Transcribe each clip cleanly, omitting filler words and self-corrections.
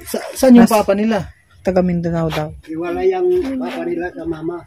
Saan yung papa nila? Taga Mindanao daw. Hiwalay ang papa nila sa mama.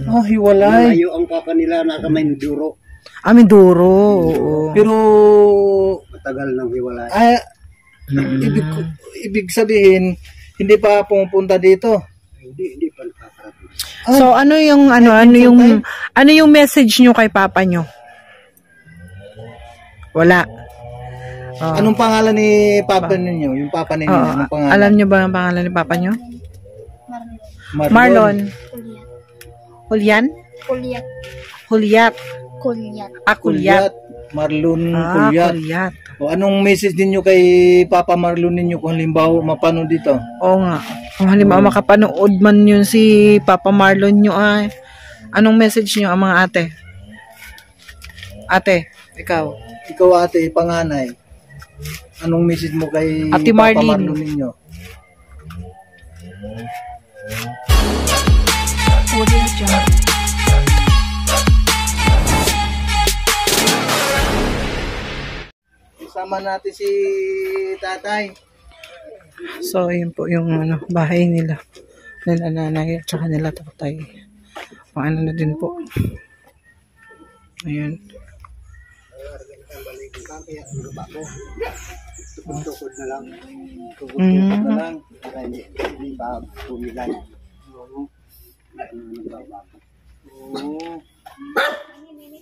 Oh, hiwalay. Malayo ang papa nila nasa Mindoro. Mindoro. Oo. Pero Matagal nang hiwalay. ibig sabihin hindi pa pumupunta dito. Hindi pa nakakarating. So ano yung message nyo kay papa nyo? Wala. Anong pangalan ni papa ninyo? Yung papa ninyo, anong pangalan? Alam nyo ba ang pangalan ni papa nyo? Marlon. Julian? Kulyat. Juliat. Kulyat. Kulyat. Marlon Kulyat. Kulyat. O anong message ninyo kay Papa Marlon ninyo kung halimbawa mapanood dito? Oo nga. Kung halimbawa makapanood man yun si Papa Marlon nyo ay, anong message nyo ang mga ate? Ate, ikaw. Ikaw ate, panganay. Anong message mo kay Ate Papa Marlene. Marlon ninyo? Isama natin si tatay. So, yun po yung bahay nila. Nila nanay at saka nila tatay. Paano na din po. Ayan. Tukod na lang. Tukod na lang. Para hindi pa pumilay. Oo.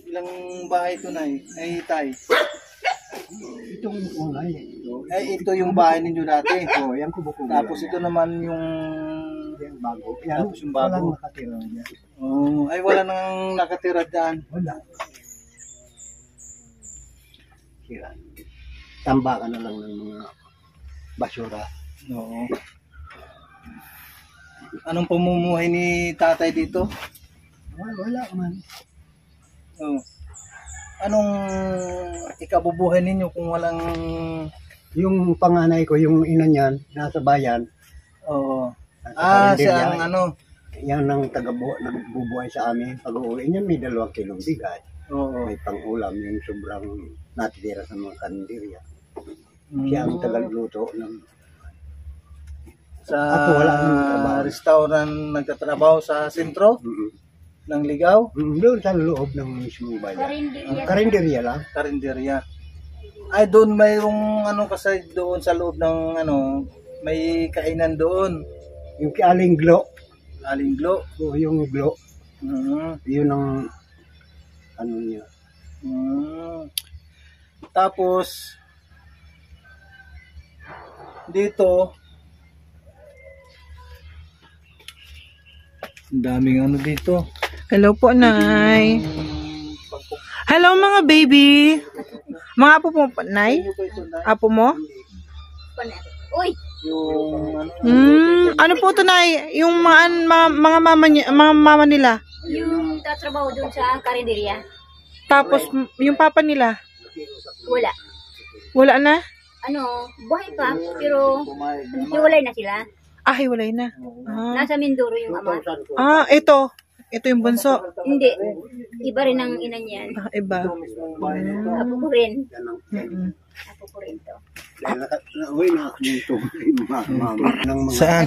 Ilang bahay ito na ay tay? Itong unay. Ito yung bahay ninyo dati. Yan kubo-kubo. Tapos ito naman yung bago. Yan, tapos yung bago. walang nakatira niya. Ay wala nang nakatira dyan. Wala. Sira. Tambakan na lang ng mga basura. Oo. Anong pamumuhay ni tatay dito? Wala man. Oh. Anong ikabubuhay ninyo kung walang... Yung panganay ko, yung ina niyan, nasa bayan. Oo. Nasa Siya Karinderya. ang Yan ang nagbubuhay sa amin. Pag-uwi niya, may 2 kilong bigas. Oo. May pang-ulam, yung sobrang natitira sa mga karinderya. Siya ang tagaluto ng... Sa Ako, wala namang trabaho. restaurant nagtatrabaho sa sentro ng Ligaw, Doon sa loob ng mismong bayan. Karinderya. Karinderya lang. karinderya. Ay doon mayroong kasi doon sa loob ng may kainan doon. Yung Aling Glo, Alinglo. yung Glo, Mhm. yun ang ano niya. Tapos dito ang daming dito. Hello po, Nay. Hello, mga baby. Mga apo mo, Nay? Apo mo? Uy! Yung Ano po to, Nay? Yung mga mama nila. Yung tatrabaho dun sa karinderya. Tapos, yung papa nila. Wala. Wala na? Buhay pa, pero hiwalay na sila. Hiwalay na. Nasa Mindoro yung ama. Ito. Ito yung bunso. Hindi. Iba rin ang ina niyan. Iba. Apo ko rin. Apo ko rin to. Dahil uwi na ako dito. Mama ng mga Saan?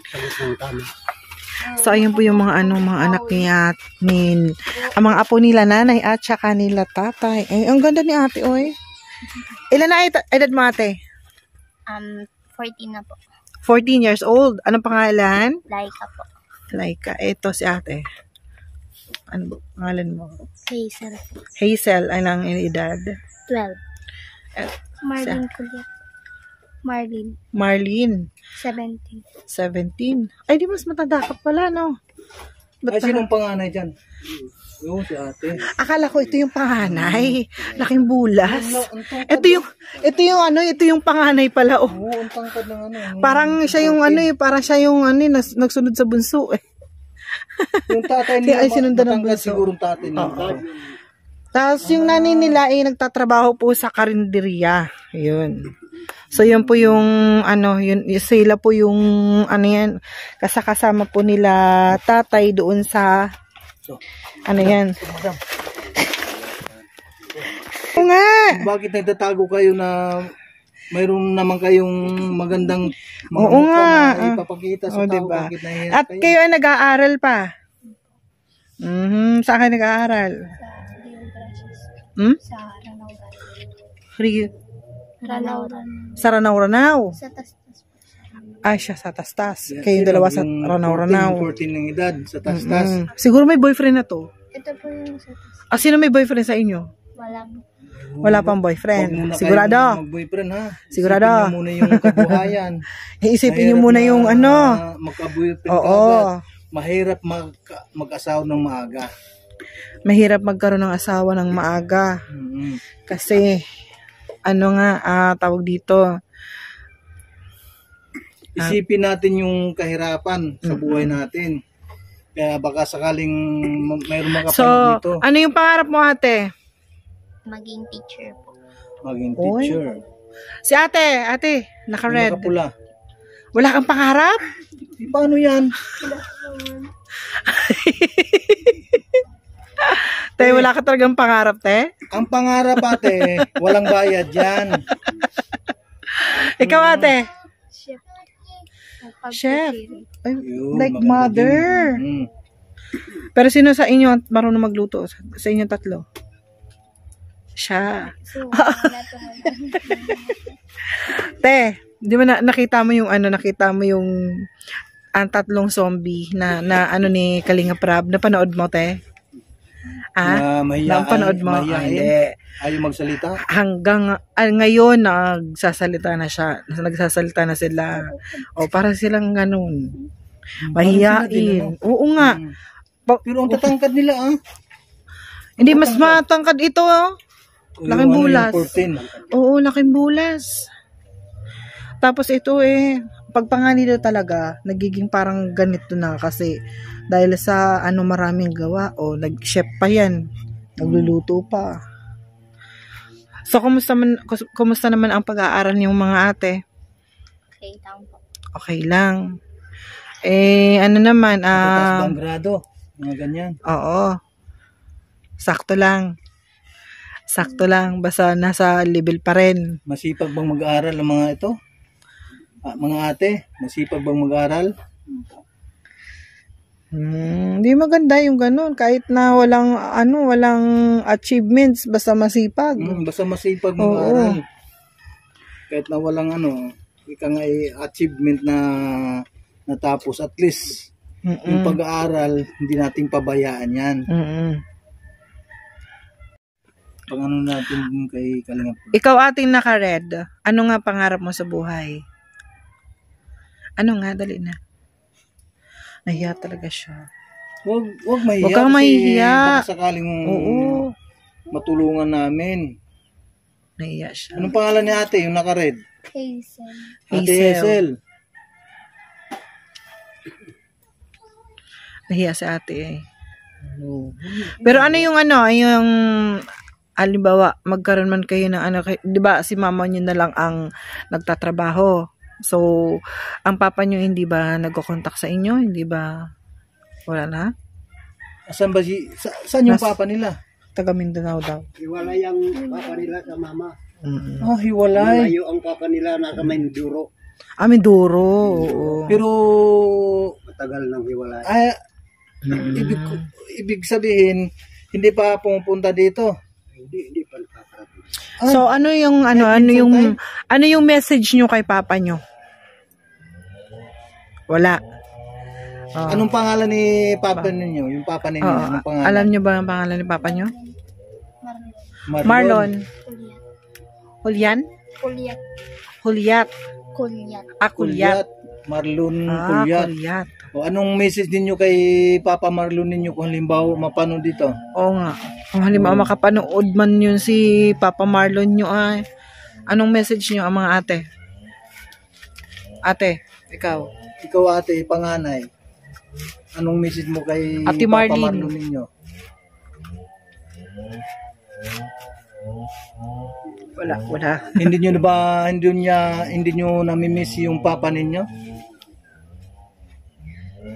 salit ng tama. So, ayun po yung mga mga anak niya, ang mga apo nila, nanay at saka nila tatay. Ay, ang ganda ni ate, oy. Ilan na edad mo, ate? 14 na po. 14 years old. Anong pangalan? Laika po. Laika. Ito si ate. Ano ba pangalan mo? Hazel. Hazel. Anong edad? 12. Marlene Kulyat. Marlene. 17. 17. Ay, di mas matanda ka pala, no? Ay, sinong panganay dyan? Oo, si ate. Akala ko ito yung panganay. Laking bulas. Ito yung panganay pala, oh. Oo, ang tangkad ng Parang siya yung nagsunod sa bunso, eh. Yung tatay niya, Ay, sinundan ng matangkad bunso. siguro yung tatay niya. Tapos yung nanay nila ay nagtatrabaho po sa karinderya. Yun. So yun po yung sila po yung yan, kasama po nila tatay doon sa yan. Oo nga. Bakit nagtatago kayo na mayroon naman kayong magandang mga Oo mukha nga. na ipapakita sa O, tao diba? bakit nahihirap At kayo. kayo ay nag-aaral pa. Saan kayo nag-aaral? Hmm? Sa Ranauran. Rio- Ranauran. Sa Ranau-Ranau. Sa Tastas. Ay, siya sa Tastas. Kayong dalawa sa Yung Ranau-Ranau. 14 ng edad sa tastas. Siguro may boyfriend na to. Ito po yung sa Tastas. Ah, sino may boyfriend sa inyo? Wala po. Wala pang Huwag boyfriend. muna Sigurado. kayong mag-boyfriend ha. Sigurado. Isipin niyo muna yung kabuhayan. Iisipin nyo Mahirap muna na yung ano. Magka-boyfriend Oo. kaagad. Mahirap mag-asawa ng maaga. Mahirap magkaroon ng asawa ng maaga. Kasi, ano nga, tawag dito. Isipin natin yung kahirapan sa buhay natin. Kaya baka sakaling mayroong So, makapanood dito. ano yung pangarap mo, ate? Maging teacher po. Maging Oy. teacher. Si ate, naka-red. Nakapula. Wala kang pangarap? Paano yan? Te, wala ka talagang pangarap, te? Ang pangarap ate, walang bayad yan. Ikaw, ate? Chef. Chef. Ay, Yun, like maganda mother. din. Pero sino sa inyo ang marunong magluto? Sa inyong tatlo? Siya. So, wala to. Te, di ba nakita mo yung ang tatlong zombie na ano ni Kalinga Prab? Napanood mo, te? Na mahiyain. Napanood mo? Hindi. Ayaw magsalita. Hanggang ngayon nagsasalita na siya. Nagsasalita na sila. O para silang ganun. Mahiyain. Oo nga. Pero ang tatangkad nila Hindi mas matangkad ito. Laking bulas. Yung 14. Oo, laking bulas. Tapos ito pagpanga nila talaga, nagiging parang ganito na kasi dahil sa maraming gawa nag-chef pa yan. Nagluluto pa. So, kumusta naman ang pag-aaral ng mga ate? Okay, tama po. Okay lang. Ano naman, Tapos bang grado. Mga ganyan. oo. Sakto lang. Basta nasa level pa rin. Masipag bang mag-aaral ang mga ito? Mga ate, masipag bang mag-aaral? Hindi maganda yung ganun. Kahit na walang achievements, basta masipag. Basta masipag mag-aaral. Kahit na walang ika nga achievement na natapos, at least yung pag-aaral, hindi nating pabayaan yan. Pag natin kay Kalinga. Ikaw ating naka-red, ano nga pangarap mo sa buhay? Ano nga, dali na. Nahiya talaga siya. Huwag mahiya. Huwag kang mahihiya. Baka sakaling Oo. matulungan namin. Nahiya siya. Anong pangalan ni ate, yung naka-red? Hazel. Ate Hazel. Nahiya si ate Pero ano yung halimbawa, magkaroon man kayo ng di ba si mama niyo na lang ang nagtatrabaho. So, ang papa niyo hindi ba nagko-contact sa inyo? Hindi ba? Wala na? Saan yung papa nila? Taga Mindanao daw. Hiwalay ang papa nila sa mama. Hiwalay. Malayo ang papa nila nasa Minduro. Minduro. Oo. Pero, Matagal nang hiwalay. ibig sabihin, hindi pa pumupunta dito. Hindi pa nakakarating. So, ano yung message niyo kay papa niyo? Wala. Anong pangalan ni papa ninyo? Yung papa ninyo, anong pangalan? Alam niyo ba ang pangalan ni papa niyo? Marlon. Julian? Kulyat. Juliat. Kulyat. Kulyat. Marlon Kulyat. Kulyat. O anong message ninyo kay Papa Marlon ninyo kung halimbawa mapanood dito? Oo nga. Kung halimbawa makapanood man yun si Papa Marlon nyo anong message nyo ang mga ate? Ate, ikaw. Ikaw ate, panganay. Anong message mo kay Ate Papa Marlene. Marlon ninyo? Wala. hindi nyo nami-miss yung papa ninyo?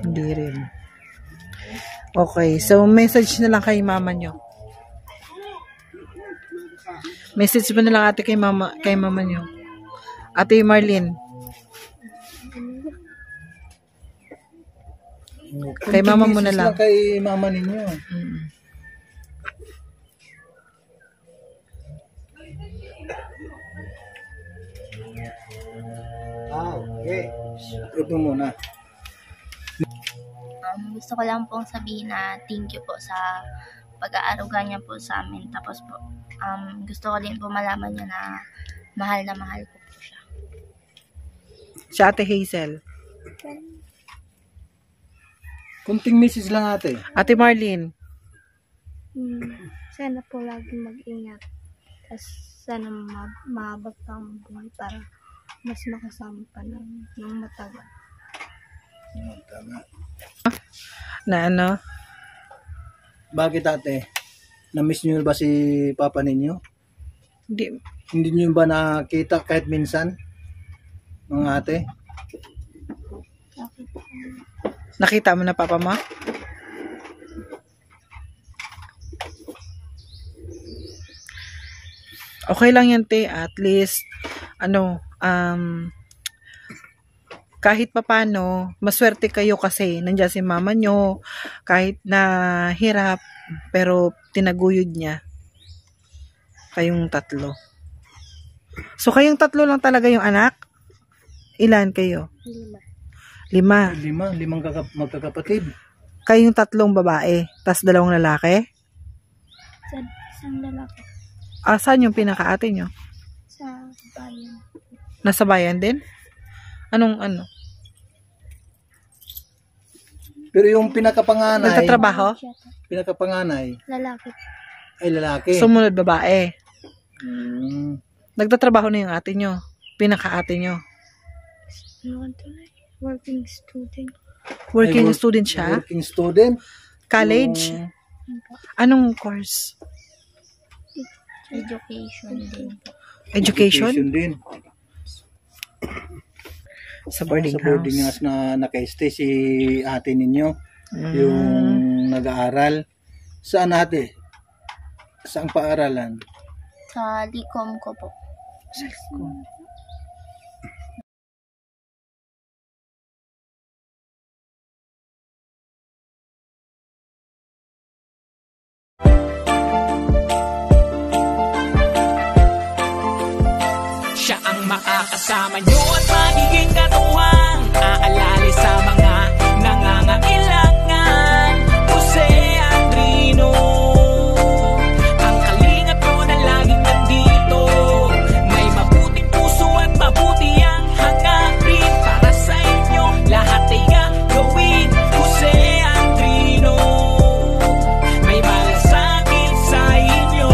Hindi rin. Okay, so message na lang kay mama nyo. Message mo na lang ate kay mama nyo. Ate Marlene. Kay mama mo na lang. Kay mama ninyo. Okay. Ito muna. Gusto ko lang pong sabihin na thank you po sa pag-aaruga niya po sa amin. Tapos po, gusto ko din po malaman niya na mahal ko po siya. Si Ate Hazel. Kunting message lang ate. Ate Marlene. Sana po lagi mag-ingat. Tapos sana mahabag pa ang buhay para mas makasama pa ng matagal. Tama. Na ano? Bakit ate? Na-miss niyo ba si papa ninyo? Hindi. Hindi niyo ba nakita kahit minsan? Mga ate? Nakita mo na papa mo? Okay lang yan, te. At least, kahit papano, maswerte kayo kasi nandiyan si mama nyo, kahit na hirap, pero tinaguyod niya. Kayong tatlo. So, kayong tatlo lang talaga yung anak? Ilan kayo? 5. Limang magkakapatid. Kayong tatlong babae, tas 2 lalaki? Isang lalaki Saan yung pinaka-ate nyo? sa bayan. Nasa bayan din? Anong ano? Pero yung pinakapanganay, Nagtatrabaho? pinakapanganay Lalaki. ay lalaki. Sumunod babae. Hmm. Nagtatrabaho na yung ate nyo. Pinaka-ate nyo. Working student. Working Ay, student siya? Working student. College? Yung Anong course? Education din po. Education? din. Sa boarding Sa boarding house. house na naka-stay si ate ninyo. Mm. Yung nag-aaral. Saan ate? Saang paaralan? Sa Licom ko po. Siya ang makakasama nyo at magiging katuwang aalala sa mga nangangailangan. Jose Andrino, ang kalingap ko na laging nandito. May mabuting puso at mabuti ang hangarin para sa inyo. Lahat ay gagawin. Jose Andrino, may malasakit sa inyo.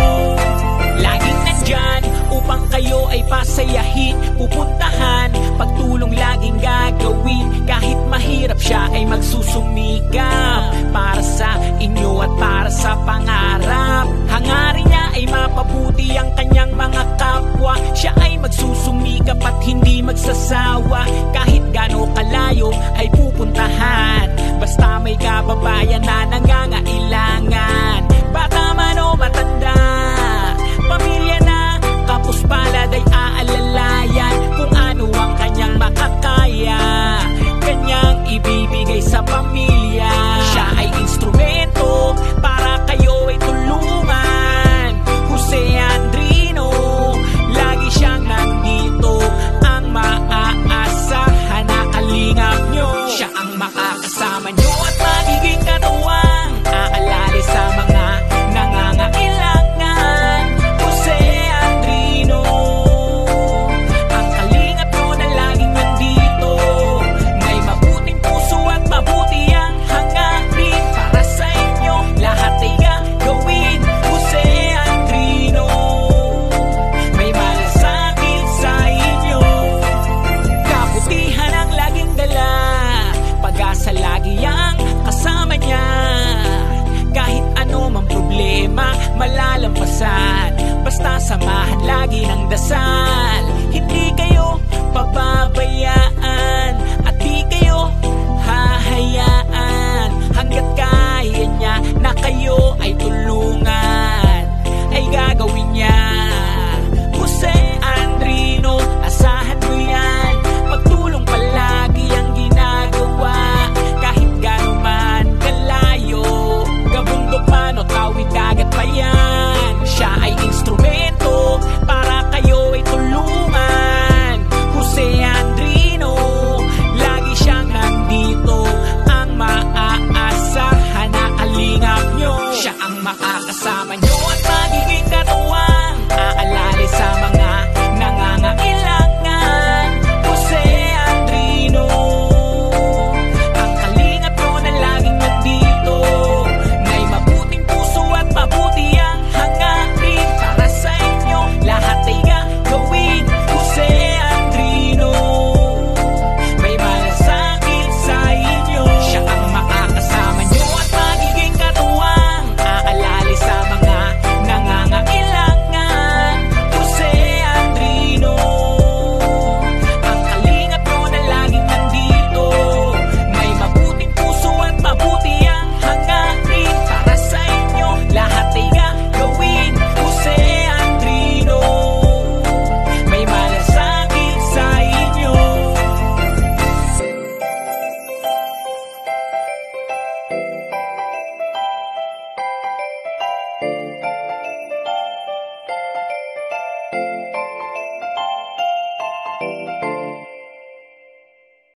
Laging nandyan upang kayo ay pasayahin, pupuntahan, pagtulong laging gagawin. Kahit mahirap siya ay magsusumikap para sa inyo at para sa pangarap. Hangarin niya ay mapabuti ang kanyang mga kapwa. Siya ay magsusumikap at hindi magsasawa. Kahit gaano kalayo ay pupuntahan. Basta may kababayan na nangangailangan.